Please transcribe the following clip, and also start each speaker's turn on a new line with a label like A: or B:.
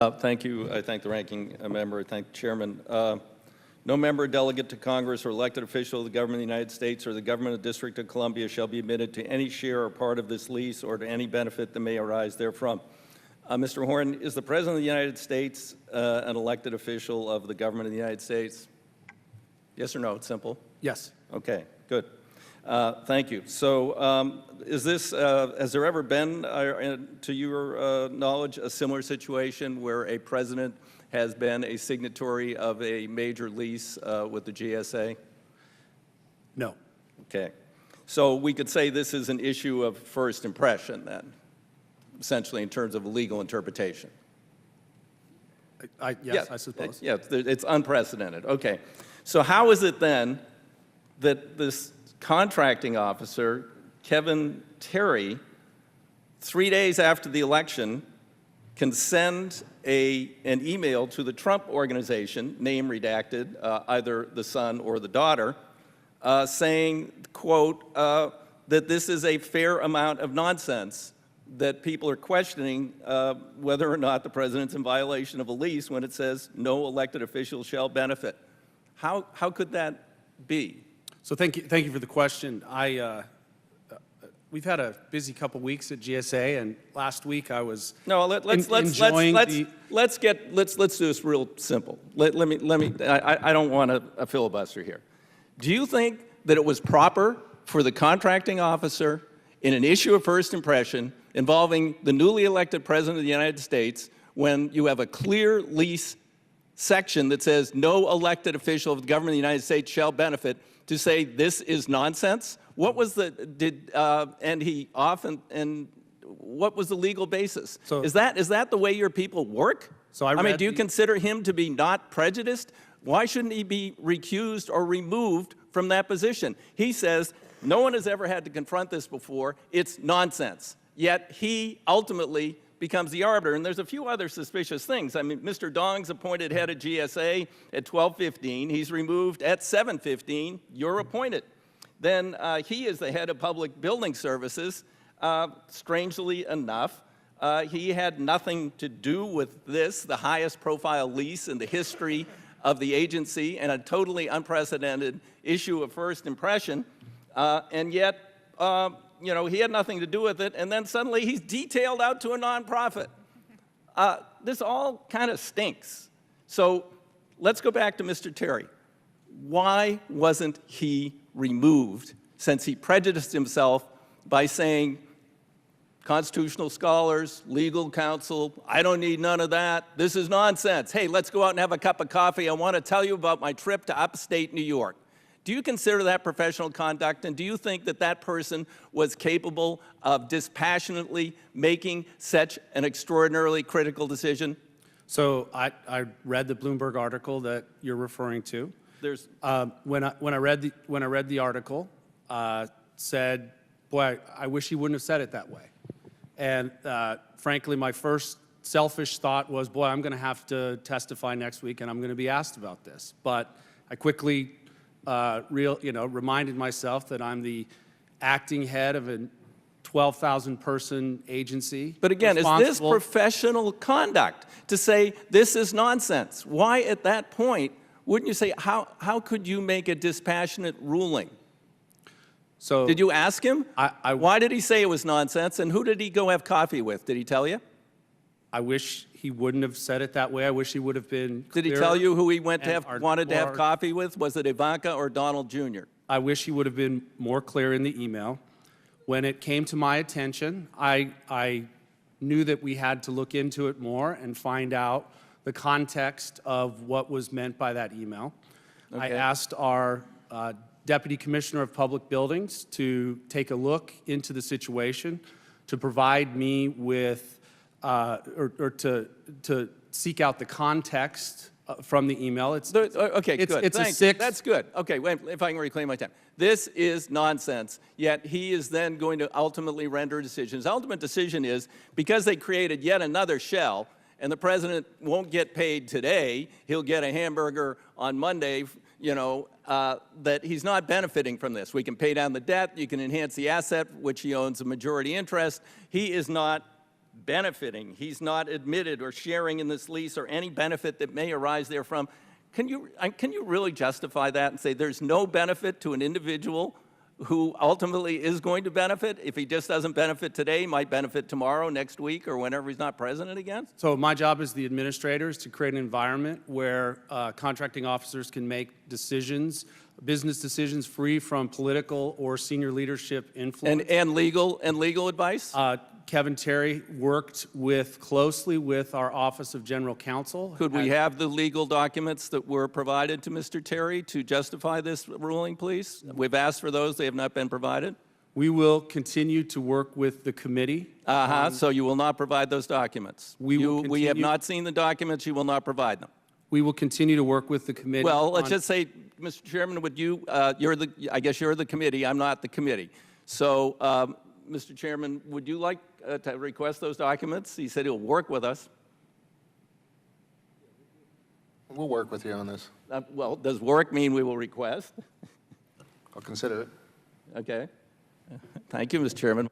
A: Thank you. I thank the ranking member. I thank the chairman. No member, delegate to Congress, or elected official of the government of the United States or the government of the District of Columbia shall be admitted to any share or part of this lease or to any benefit that may arise therefrom. Mr. Horn, is the President of the United States an elected official of the government of the United States? Yes or no? It's simple.
B: Yes.
A: Okay, good. Thank you. So is this, has there ever been, to your knowledge, a similar situation where a president has been a signatory of a major lease with the GSA?
B: No.
A: Okay. So we could say this is an issue of first impression then, essentially in terms of legal interpretation.
B: Yes, I suppose.
A: Yeah, it's unprecedented. Okay. So how is it then that this contracting officer, Kevin Terry, 3 days after the election, can send an email to the Trump organization, name redacted, either the son or the daughter, saying, quote, that this is a fair amount of nonsense, that people are questioning whether or not the president's in violation of a lease when it says no elected official shall benefit. How could that be?
B: So thank you for the question. We've had a busy couple weeks at GSA, and last week I was let's do this real simple. I don't want a filibuster here. Do you think that it was proper for the contracting officer in an issue of first impression involving the newly elected president of the United States, when you have a clear lease section that says no elected official of the government of the United States shall benefit, to say this is nonsense? What was the what was the legal basis? So, is that the way your people work? So I mean, do you consider him to be not prejudiced? Why shouldn't he be recused or removed from that position? He says no one has ever had to confront this before. It's nonsense. Yet he ultimately becomes the arbiter. And there's a few other suspicious things. I mean, Mr. Dong's appointed head of GSA at 12:15. He's removed at 7:15. You're appointed. Then he is the head of public building services. Strangely enough, he had nothing to do with this, the highest profile lease in the history of the agency, and a totally unprecedented issue of first impression. And yet, you know, he had nothing to do with it, and then suddenly he's detailed out to a nonprofit. This all kind of stinks. So let's go back to Mr. Terry. Why wasn't he removed, since he prejudiced himself by saying, constitutional scholars, legal counsel, I don't need none of that. This is nonsense. Hey, let's go out and have a cup of coffee. I want to tell you about my trip to upstate New York. Do you consider that professional conduct, and do you think that that person was capable of dispassionately making such an extraordinarily critical decision? So I read the Bloomberg article that you're referring to. There's when I read the article, said, boy, I wish he wouldn't have said it that way. And frankly, my first selfish thought was, boy, I'm going to have to testify next week, and I'm going to be asked about this. But I quickly reminded myself that I'm the acting head of a 12,000 person agency.
A: But again, is this professional conduct to say this is nonsense? Why at that point wouldn't you say, how could you make a dispassionate ruling? So did you ask him? Why did he say it was nonsense, and who did he go have coffee with? Did he tell you?
B: I wish he wouldn't have said it that way. I wish he would have been clear.
A: Did he tell you who he wanted to have coffee with? Was it Ivanka or Donald Jr.?
B: I wish he would have been more clear in the email. When it came to my attention, I knew that we had to look into it more and find out the context of what was meant by that email. Okay. I asked our Deputy Commissioner of Public Buildings to take a look into the situation, to provide me with, or to seek out the context from the email.
A: Okay, good. That's good. Okay, wait, if I can reclaim my time. This is nonsense, yet he is then going to ultimately render a decision. His ultimate decision is, because they created yet another shell, and the president won't get paid today, he'll get a hamburger on Monday, you know, that he's not benefiting from this. We can pay down the debt, you can enhance the asset, which he owns a majority interest. He is not benefiting. He's not admitted or sharing in this lease or any benefit that may arise therefrom. Can you really justify that and say there's no benefit to an individual who ultimately is going to benefit? If he just doesn't benefit today, might benefit tomorrow, next week, or whenever he's not president again?
C: So my job as the administrator is to create an environment where contracting officers can make decisions, business decisions free from political or senior leadership influence.
A: And legal advice?
C: Kevin Terry worked closely with our Office of General Counsel.
A: Could we have the legal documents that were provided to Mr. Terry to justify this ruling, please? We've asked for those. They have not been provided.
C: We will continue to work with the committee.
A: So you will not provide those documents? We have not seen the documents. You will not provide them?
C: We will continue to work with the committee.
A: Well, let's just say, Mr. Chairman, would you, I guess you're the committee. I'm not the committee. So, Mr. Chairman, would you like to request those documents? He said he'll work with us.
D: We'll work with you on this.
A: Well, does work mean we will request?
D: I'll consider it.
A: Okay. Thank you, Mr. Chairman.